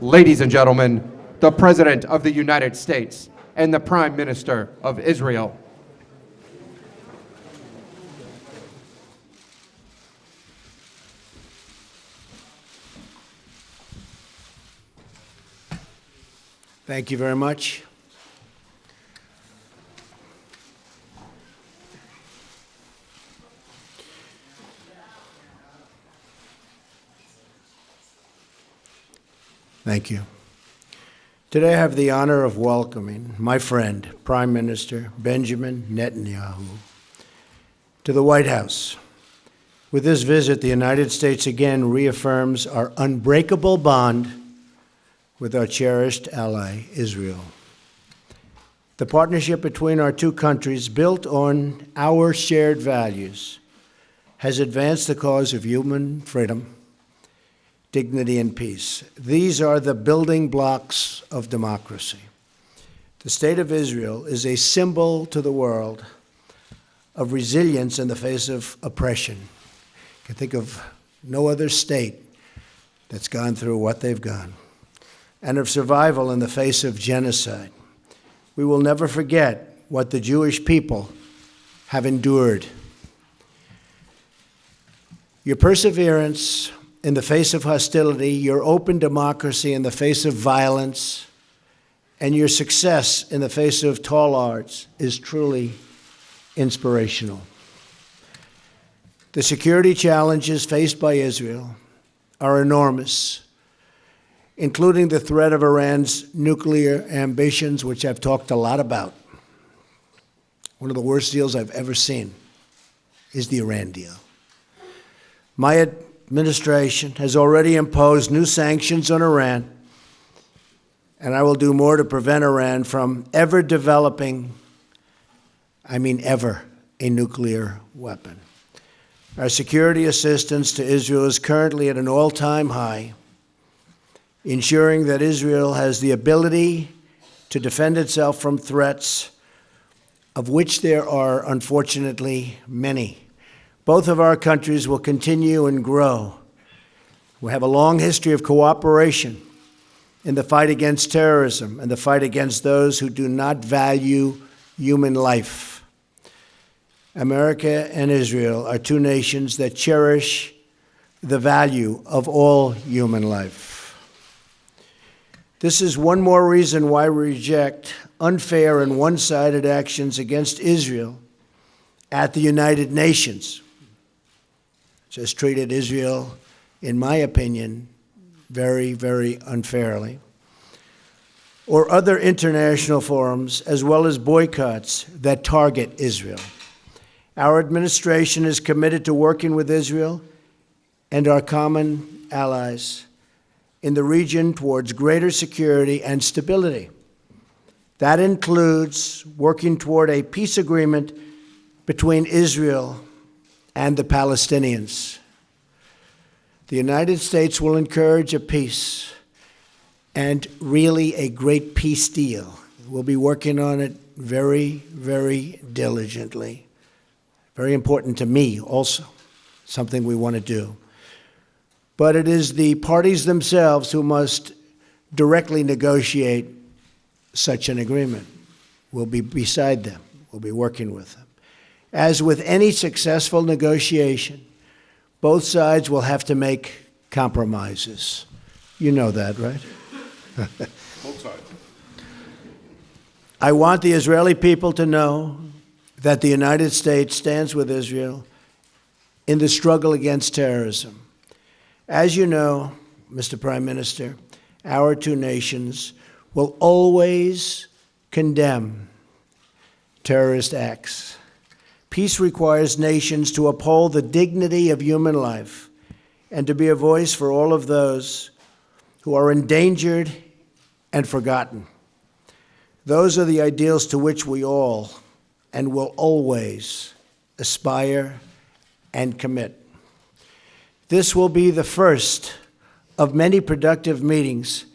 Ladies and gentlemen, the President of the United States and the Prime Minister of Israel. Thank you very much. Thank you. Today I have the honor of welcoming my friend, Prime Minister Benjamin Netanyahu, to the White House. With this visit, the United States again reaffirms our unbreakable bond with our cherished ally, Israel. The partnership between our two countries, built on our shared values, has advanced the cause of human freedom, dignity, and peace. These are the building blocks of democracy. The State of Israel is a symbol to the world of resilience in the face of oppression. You can think of no other state that's gone through what they've gone, and of survival in the face of genocide. We will never forget what the Jewish people have endured. Your perseverance in the face of hostility, your open democracy in the face of violence, and your success in the face of tall odds is truly inspirational. The security challenges faced by Israel are enormous, including the threat of Iran's nuclear ambitions, which I've talked a lot about. One of the worst deals I've ever seen is the Iran deal. My administration has already imposed new sanctions on Iran, and I will do more to prevent Iran from ever developing, ever, a nuclear weapon. Our security assistance to Israel is currently at an all-time high, ensuring that Israel has the ability to defend itself from threats, of which there are, unfortunately, many. Both of our countries will continue and grow. We have a long history of cooperation in the fight against terrorism and the fight against those who do not value human life. America and Israel are two nations that cherish the value of all human life. This is one more reason why we reject unfair and one-sided actions against Israel at the United Nations, which has treated Israel, in my opinion, very, very unfairly, or other international forums, as well as boycotts that target Israel. Our administration is committed to working with Israel and our common allies in the region towards greater security and stability. That includes working toward a peace agreement between Israel and the Palestinians. The United States will encourage a peace and really a great peace deal. We'll be working on it very, very diligently. Very important to me also, something we want to do. But it is the parties themselves who must directly negotiate such an agreement. We'll be beside them. We'll be working with them. As with any successful negotiation, both sides will have to make compromises. You know that, right? Both sides. I want the Israeli people to know that the United States stands with Israel in the struggle against terrorism. As you know, Mr. Prime Minister, our two nations will always condemn terrorist acts. Peace requires nations to uphold the dignity of human life and to be a voice for all of those who are endangered and forgotten. Those are the ideals to which we all and will always aspire and commit. This will be the first of many productive meetings,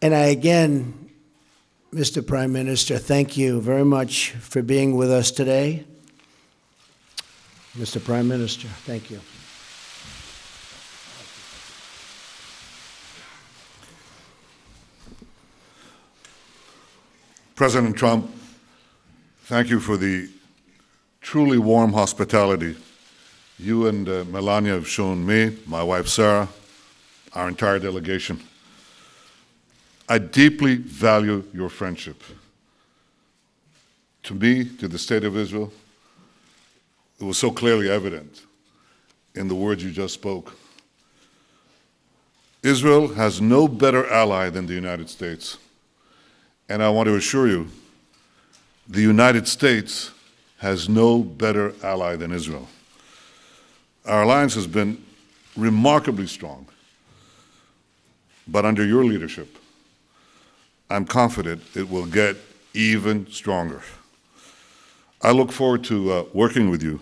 and I again, Mr. Prime Minister, thank you very much for being with us today. Mr. Prime Minister, thank you. President Trump, thank you for the truly warm hospitality you and Melania have shown me, my wife Sarah, our entire delegation. I deeply value your friendship. To me, to the State of Israel, it was so clearly evident in the words you just spoke. Israel has no better ally than the United States. And I want to assure you, the United States has no better ally than Israel. Our alliance has been remarkably strong. But under your leadership, I'm confident it will get even stronger. I look forward to working with you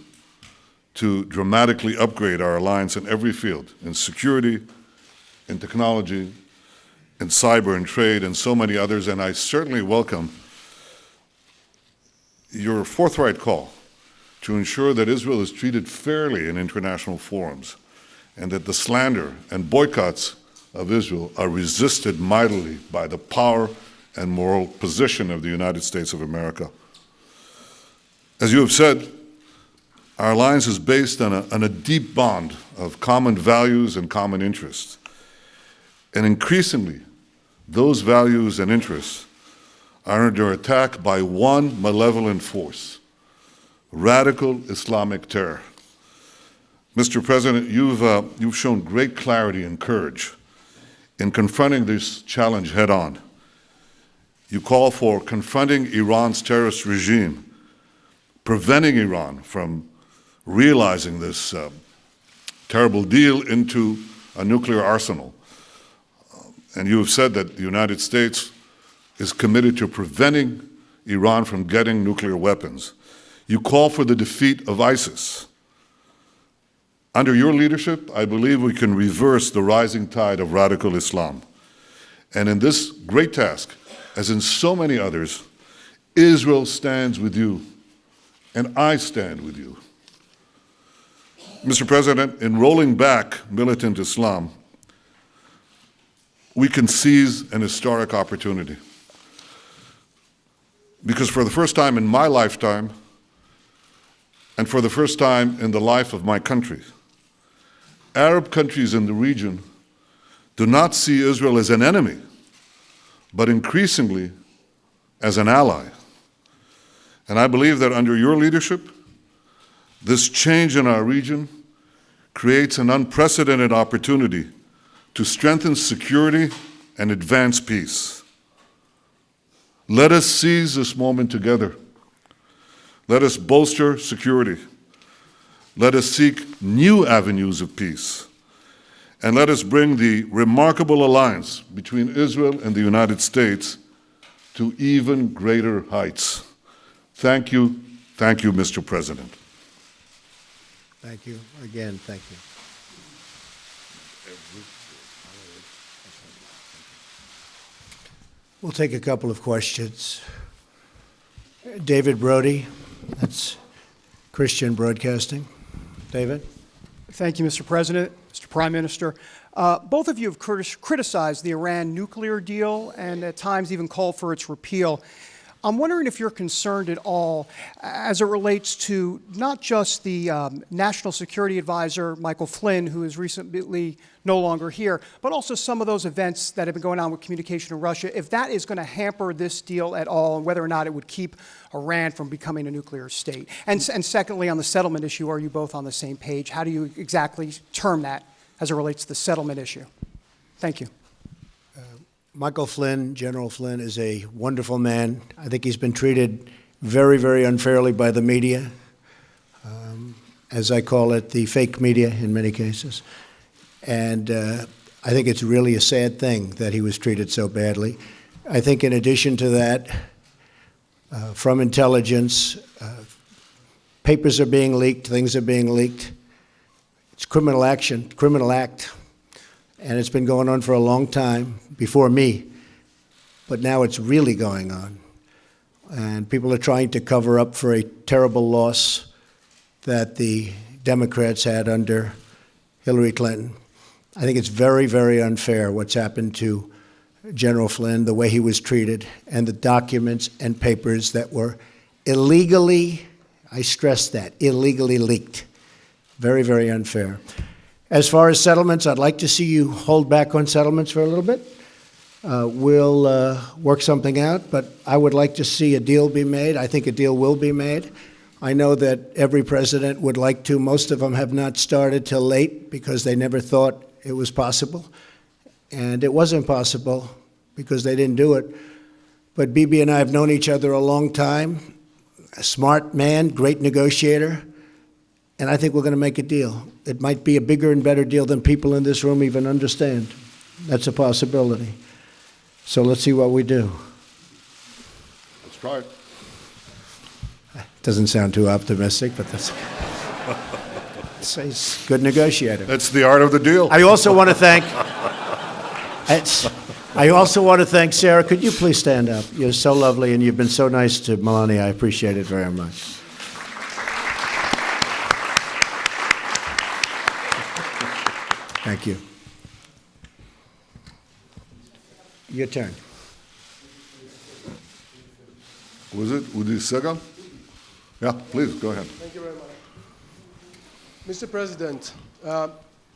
to dramatically upgrade our alliance in every field, in security, in technology, in cyber and trade, and so many others, and I certainly welcome your forthright call to ensure that Israel is treated fairly in international forums and that the slander and boycotts of Israel are resisted mightily by the power and moral position of the United States of America. As you have said, our alliance is based on a deep bond of common values and common interests. And increasingly, those values and interests are under attack by one malevolent force: radical Islamic terror. Mr. President, you've shown great clarity and courage in confronting this challenge head-on. You call for confronting Iran's terrorist regime, preventing Iran from realizing this terrible deal into a nuclear arsenal. And you have said that the United States is committed to preventing Iran from getting nuclear weapons. You call for the defeat of ISIS. Under your leadership, I believe we can reverse the rising tide of radical Islam. And in this great task, as in so many others, Israel stands with you, and I stand with you. Mr. President, in rolling back militant Islam, we can seize an historic opportunity. Because for the first time in my lifetime, and for the first time in the life of my country, Arab countries in the region do not see Israel as an enemy, but increasingly as an ally. And I believe that under your leadership, this change in our region creates an unprecedented opportunity to strengthen security and advance peace. Let us seize this moment together. Let us bolster security. Let us seek new avenues of peace. And let us bring the remarkable alliance between Israel and the United States to even greater heights. Thank you, Mr. President. Thank you. Again, thank you. We'll take a couple of questions. David Brody, that's Christian Broadcasting. David? Thank you, Mr. President, Mr. Prime Minister. Both of you have criticized the Iran nuclear deal and at times even called for its repeal. I'm wondering if you're concerned at all as it relates to not just the National Security Advisor, Michael Flynn, who is recently no longer here, but also some of those events that have been going on with communication in Russia, if that is going to hamper this deal at all, and whether or not it would keep Iran from becoming a nuclear state. And secondly, on the settlement issue, are you both on the same page? How do you exactly term that as it relates to the settlement issue? Thank you. Michael Flynn, General Flynn, is a wonderful man. I think he's been treated very, very unfairly by the media, as I call it, the fake media in many cases. And I think it's really a sad thing that he was treated so badly. I think in addition to that, from intelligence, papers are being leaked, things are being leaked. It's criminal action, criminal act. And it's been going on for a long time, before me, but now it's really going on. And people are trying to cover up for a terrible loss that the Democrats had under Hillary Clinton. I think it's very, very unfair what's happened to General Flynn, the way he was treated, and the documents and papers that were illegally, I stress that, illegally leaked. Very, very unfair. As far as settlements, I'd like to see you hold back on settlements for a little bit. We'll work something out, but I would like to see a deal be made. I think a deal will be made. I know that every president would like to. Most of them have not started till late because they never thought it was possible. And it wasn't possible because they didn't do it. But Bibi and I have known each other a long time. A smart man, great negotiator. And I think we're going to make a deal. It might be a bigger and better deal than people in this room even understand. That's a possibility. So let's see what we do. Let's try it. Doesn't sound too optimistic, but that's he's a good negotiator. That's the art of the deal. I also want to thank Sarah. Could you please stand up? You're so lovely, and you've been so nice to Melania. I appreciate it very much. Thank you. Your turn. Was it Udi Sega? Yeah, please, go ahead. Thank you very much. Mr. President,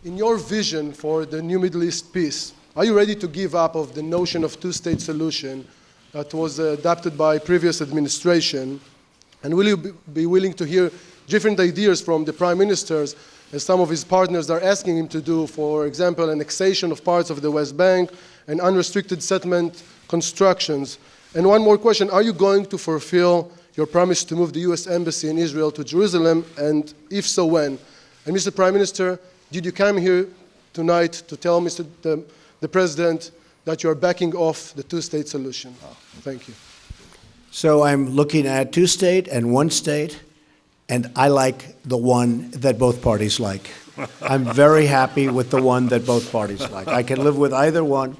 in your vision for the new Middle East peace, are you ready to give up of the notion of two-state solution that was adopted by previous administration? And will you be willing to hear different ideas from the prime ministers, as some of his partners are asking him to do, for example, annexation of parts of the West Bank and unrestricted settlement constructions? And one more question, are you going to fulfill your promise to move the U.S. Embassy in Israel to Jerusalem, and if so, when? And Mr. Prime Minister, did you come here tonight to tell the President that you are backing off the two-state solution? Thank you. So I'm looking at two-state and one-state, and I like the one that both parties like. I'm very happy with the one that both parties like. I can live with either one.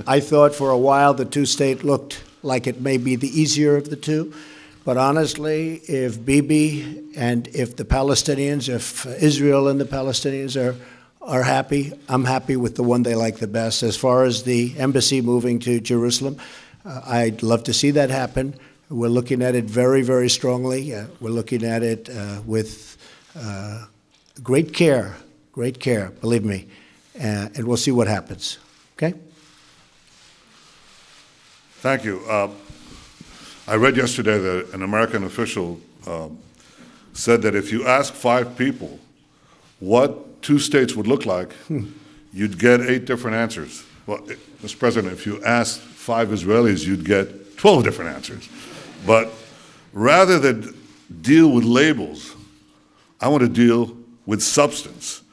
I thought for a while the two-state looked like it may be the easier of the two. But honestly, if Bibi and if the Palestinians, if Israel and the Palestinians are happy, I'm happy with the one they like the best. As far as the embassy moving to Jerusalem, I'd love to see that happen. We're looking at it very, very strongly. We're looking at it with great care, believe me. And we'll see what happens. Okay? Thank you. I read yesterday that an American official said that if you ask 5 people what 2 states would look like, you'd get 8 different answers. Well, Mr. President, if you asked 5 Israelis, you'd get 12 different answers. But rather than deal with labels, I want to deal with substance.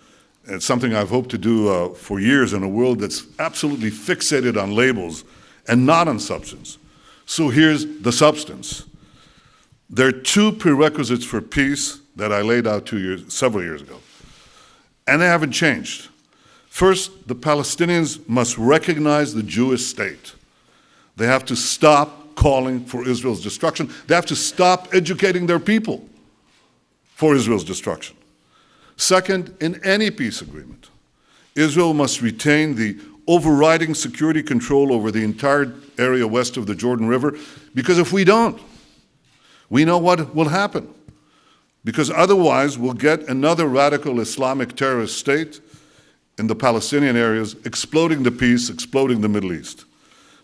It's something I've hoped to do for years in a world that's absolutely fixated on labels and not on substance. So here's the substance. There are 2 prerequisites for peace that I laid out several years ago, and they haven't changed. First, the Palestinians must recognize the Jewish state. They have to stop calling for Israel's destruction. They have to stop educating their people for Israel's destruction. Second, in any peace agreement, Israel must retain the overriding security control over the entire area west of the Jordan River, because if we don't, we know what will happen. Because otherwise, we'll get another radical Islamic terrorist state in the Palestinian areas, exploding the peace, exploding the Middle East.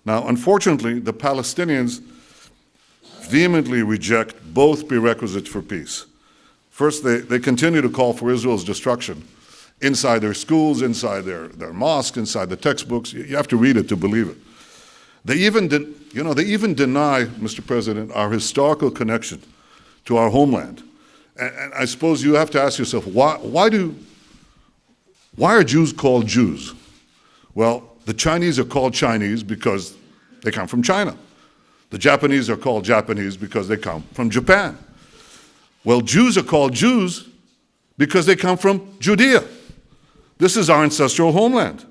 Now, unfortunately, the Palestinians vehemently reject both prerequisites for peace. First, they continue to call for Israel's destruction inside their schools, inside their mosques, inside the textbooks. You have to read it to believe it. They even deny, Mr. President, our historical connection to our homeland. And I suppose you have to ask yourself, why are Jews called Jews? Well, the Chinese are called Chinese because they come from China. The Japanese are called Japanese because they come from Japan. Well, Jews are called Jews because they come from Judea. This is our ancestral homeland.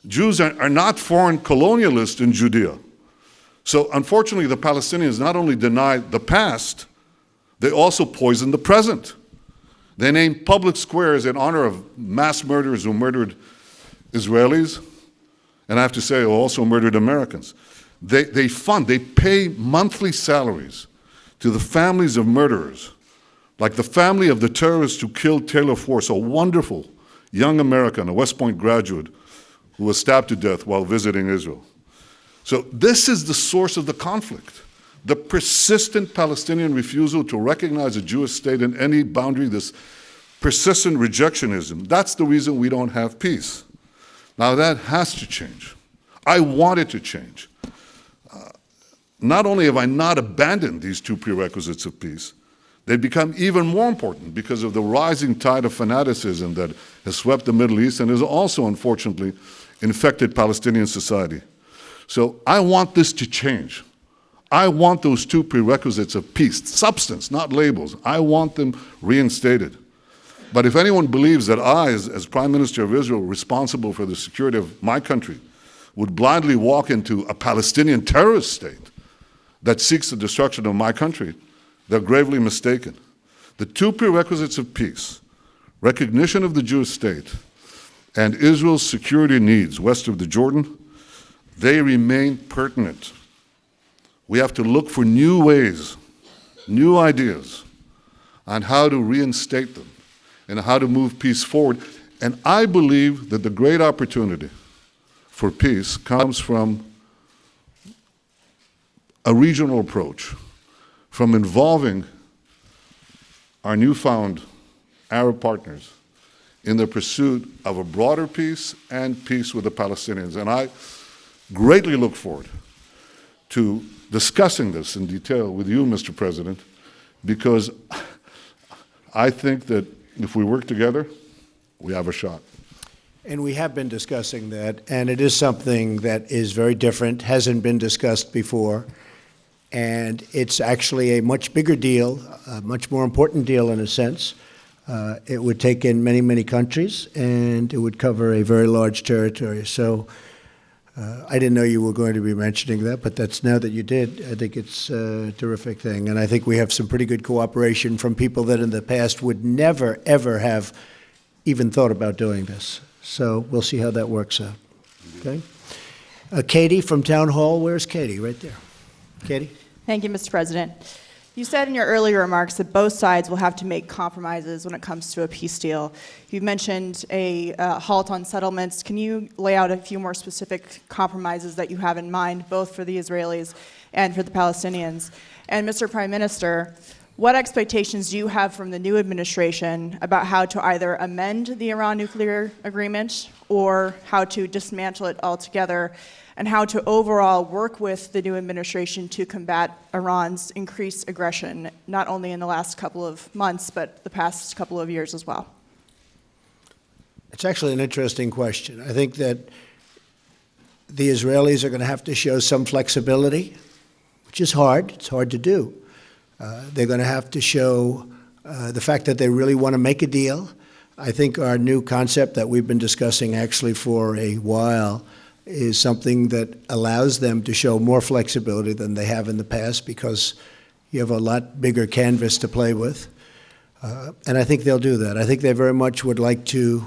Jews are not foreign colonialists in Judea. So unfortunately, the Palestinians not only deny the past, they also poison the present. They name public squares in honor of mass murderers who murdered Israelis, and I have to say also murdered Americans. They pay monthly salaries to the families of murderers, like the family of the terrorist who killed Taylor Force, a wonderful young American, a West Point graduate, who was stabbed to death while visiting Israel. So this is the source of the conflict. The persistent Palestinian refusal to recognize a Jewish state in any boundary, this persistent rejectionism, that's the reason we don't have peace. Now that has to change. I want it to change. Not only have I not abandoned these two prerequisites of peace, they've become even more important because of the rising tide of fanaticism that has swept the Middle East and has also, unfortunately, infected Palestinian society. So I want this to change. I want those two prerequisites of peace, substance, not labels. I want them reinstated. But if anyone believes that I, as Prime Minister of Israel, responsible for the security of my country, would blindly walk into a Palestinian terrorist state that seeks the destruction of my country, they're gravely mistaken. The two prerequisites of peace, recognition of the Jewish state, and Israel's security needs west of the Jordan, they remain pertinent. We have to look for new ways, new ideas on how to reinstate them and how to move peace forward. And I believe that the great opportunity for peace comes from a regional approach, from involving our newfound Arab partners in the pursuit of a broader peace and peace with the Palestinians. And I greatly look forward to discussing this in detail with you, Mr. President, because I think that if we work together, we have a shot. And we have been discussing that, and it is something that is very different, hasn't been discussed before, and it's actually a much bigger deal, a much more important deal in a sense. It would take in many, many countries, and it would cover a very large territory. So I didn't know you were going to be mentioning that, but that's now that you did, I think it's a terrific thing. And I think we have some pretty good cooperation from people that in the past would never, ever have even thought about doing this. So we'll see how that works out. Okay? Katie from Town Hall. Where's Katie? Right there. Katie? Thank you, Mr. President. You said in your earlier remarks that both sides will have to make compromises when it comes to a peace deal. You mentioned a halt on settlements. Can you lay out a few more specific compromises that you have in mind, both for the Israelis and for the Palestinians? And Mr. Prime Minister, what expectations do you have from the new administration about how to either amend the Iran nuclear agreement or how to dismantle it altogether, and how to overall work with the new administration to combat Iran's increased aggression, not only in the last couple of months, but the past couple of years as well? It's actually an interesting question. I think that the Israelis are going to have to show some flexibility, which is hard. It's hard to do. They're going to have to show the fact that they really want to make a deal. I think our new concept that we've been discussing actually for a while is something that allows them to show more flexibility than they have in the past, because you have a lot bigger canvas to play with. And I think they'll do that. I think they very much would like to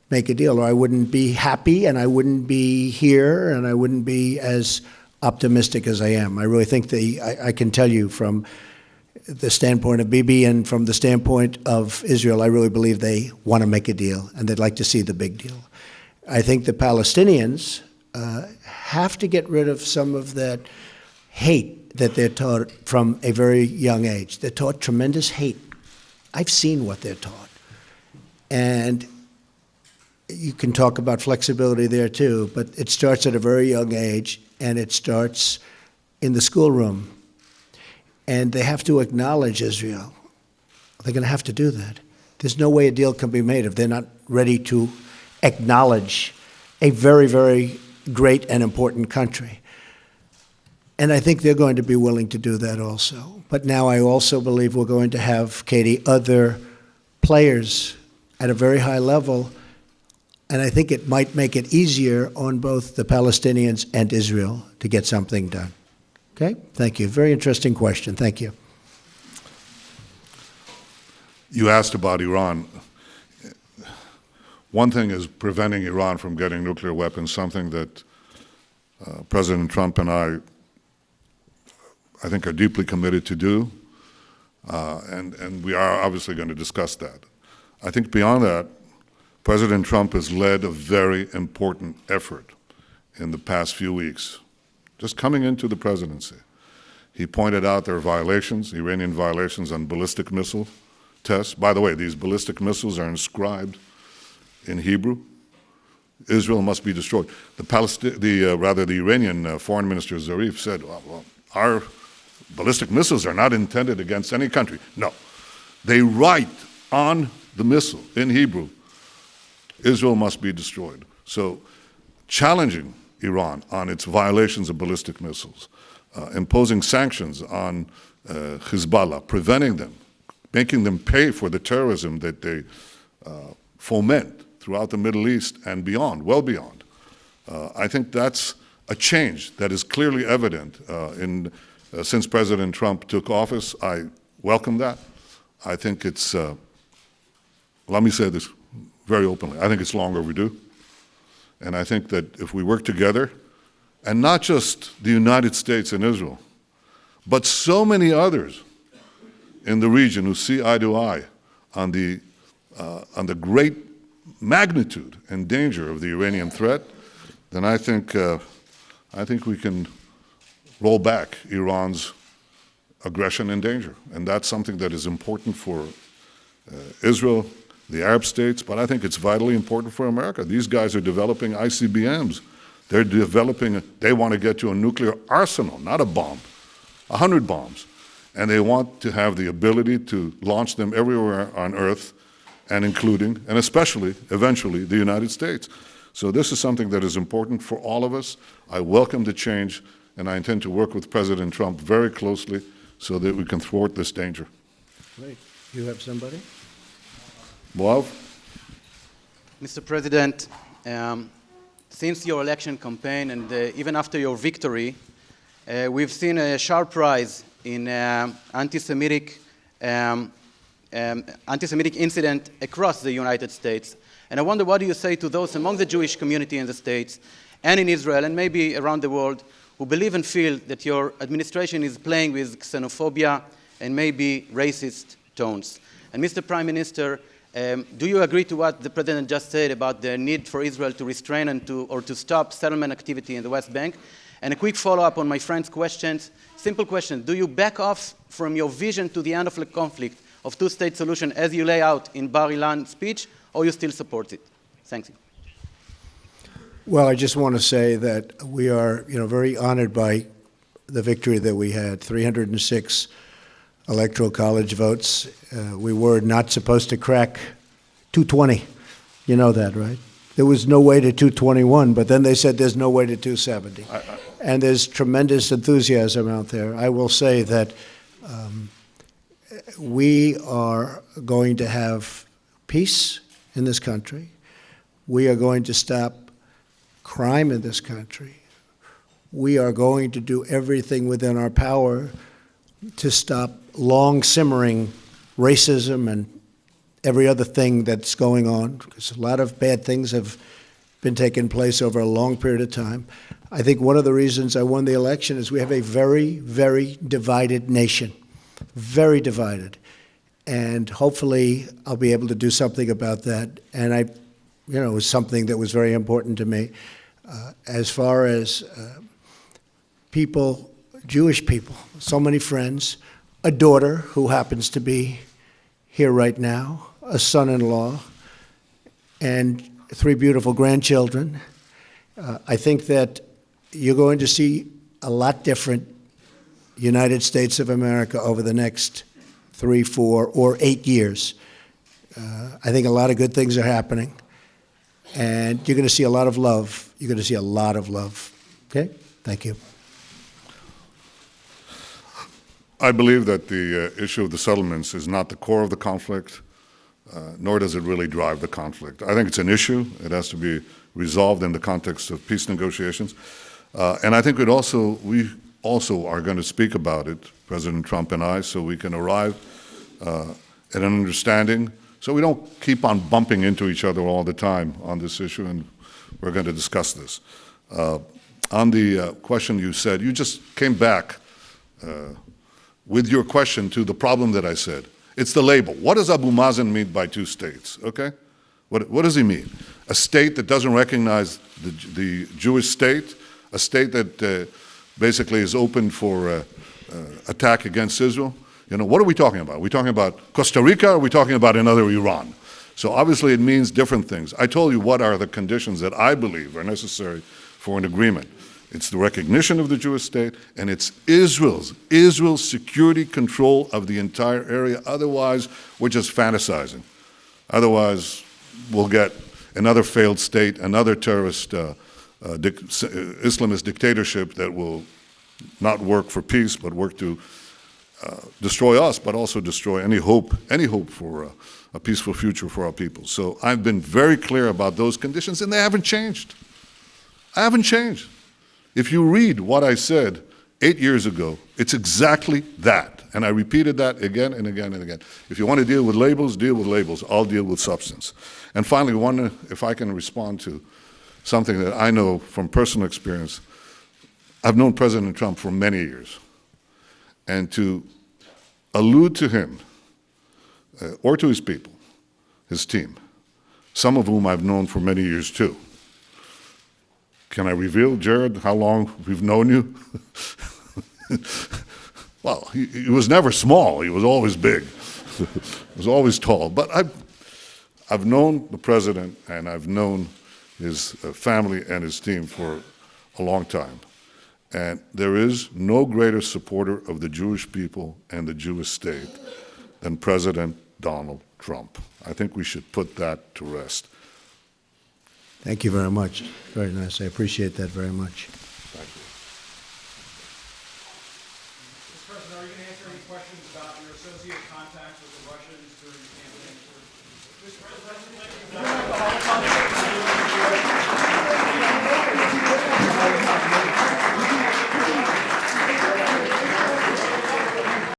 make a deal, or I wouldn't be happy, and I wouldn't be here, and I wouldn't be as optimistic as I am. I really think I can tell you from the standpoint of Bibi and from the standpoint of Israel, I really believe they want to make a deal, and they'd like to see the big deal. I think the Palestinians have to get rid of some of that hate that they're taught from a very young age. They're taught tremendous hate. I've seen what they're taught. And you can talk about flexibility there too, but it starts at a very young age, and it starts in the schoolroom. And they have to acknowledge Israel. They're going to have to do that. There's no way a deal can be made if they're not ready to acknowledge a very, very great and important country. And I think they're going to be willing to do that also. But now I also believe we're going to have, Katie, other players at a very high level, and I think it might make it easier on both the Palestinians and Israel to get something done. Okay? Thank you. Very interesting question. Thank you. You asked about Iran. One thing is preventing Iran from getting nuclear weapons, something that President Trump and I think, are deeply committed to do, and we are obviously going to discuss that. I think beyond that, President Trump has led a very important effort in the past few weeks, just coming into the presidency. He pointed out there are violations, Iranian violations on ballistic missile tests. By the way, these ballistic missiles are inscribed in Hebrew. Israel must be destroyed. The Iranian Foreign Minister Zarif said, well, our ballistic missiles are not intended against any country. No, they write on the missile in Hebrew, Israel must be destroyed. So challenging Iran on its violations of ballistic missiles, imposing sanctions on Hezbollah, preventing them, making them pay for the terrorism that they foment throughout the Middle East and beyond, well beyond. I think that's a change that is clearly evident since President Trump took office. I welcome that. I think it's, let me say this very openly, I think it's long overdue. And I think that if we work together, and not just the United States and Israel, but so many others in the region who see eye to eye on the great magnitude and danger of the Iranian threat, then I think we can roll back Iran's aggression and danger. And that's something that is important for Israel, the Arab states, but I think it's vitally important for America. These guys are developing ICBMs. They want to get to a nuclear arsenal, not a bomb, 100 bombs. And they want to have the ability to launch them everywhere on Earth, and including, and especially, eventually, the United States. So this is something that is important for all of us. I welcome the change, and I intend to work with President Trump very closely so that we can thwart this danger. Great. You have somebody? Boav? Mr. President, since your election campaign and even after your victory, we've seen a sharp rise in anti-Semitic incident across the United States. And I wonder, what do you say to those among the Jewish community in the States and in Israel and maybe around the world who believe and feel that your administration is playing with xenophobia and maybe racist tones? And Mr. Prime Minister, do you agree to what the President just said about the need for Israel to restrain and to stop settlement activity in the West Bank? And a quick follow-up on my friend's questions. Simple question. Do you back off from your vision to the end of the conflict of two-state solution as you lay out in Bar Ilan speech, or you still support it? Thank you. Well, I just want to say that we are, very honored by the victory that we had, 306 electoral college votes. We were not supposed to crack 220. You know that, right? There was no way to 221, but then they said there's no way to 270. And there's tremendous enthusiasm out there. I will say that we are going to have peace in this country. We are going to stop crime in this country. We are going to do everything within our power to stop long simmering racism and every other thing that's going on, because a lot of bad things have been taking place over a long period of time. I think one of the reasons I won the election is we have a very, very divided nation, very divided. And hopefully I'll be able to do something about that. And it was something that was very important to me. As far as people, Jewish people, so many friends, a daughter who happens to be here right now, a son-in-law, and 3 beautiful grandchildren. I think that you're going to see a lot different United States of America over the next 3, 4, or 8 years. I think a lot of good things are happening, and you're going to see a lot of love. You're going to see a lot of love. Okay? Thank you. I believe that the issue of the settlements is not the core of the conflict, nor does it really drive the conflict. I think it's an issue. It has to be resolved in the context of peace negotiations. And I think we also are going to speak about it, President Trump and I, so we can arrive at an understanding, so we don't keep on bumping into each other all the time on this issue, and we're going to discuss this. on the question you said, you just came back with your question to the problem that I said. It's the label. What does Abu Mazen mean by two states, okay? What does he mean? A state that doesn't recognize the Jewish state, a state that basically is open for attack against Israel? You know, what are we talking about? Are we talking about Costa Rica, or are we talking about another Iran? So obviously it means different things. I told you what are the conditions that I believe are necessary for an agreement. It's the recognition of the Jewish state, and it's Israel's security control of the entire area. Otherwise, we're just fantasizing. Otherwise, we'll get another failed state, another terrorist Islamist dictatorship that will not work for peace, but work to destroy us, but also destroy any hope for a peaceful future for our people. So I've been very clear about those conditions, and they haven't changed. I haven't changed. If you read what I said 8 years ago, it's exactly that. And I repeated that again and again and again. If you want to deal with labels, deal with labels. I'll deal with substance. And finally, if I can respond to something that I know from personal experience. I've known President Trump for many years. And to allude to him, or to his people, his team, some of whom I've known for many years too. Can I reveal, Jared, how long we've known you? Well, he was never small. He was always big. He was always tall. But I've known the president, and I've known his family and his team for a long time. And there is no greater supporter of the Jewish people and the Jewish state than President Donald Trump. I think we should put that to rest. Thank you very much. Very nice. I appreciate that very much. Thank you. Mr. President, are you going to answer any questions about your associated contacts with the Russians during the campaign? Mr. President,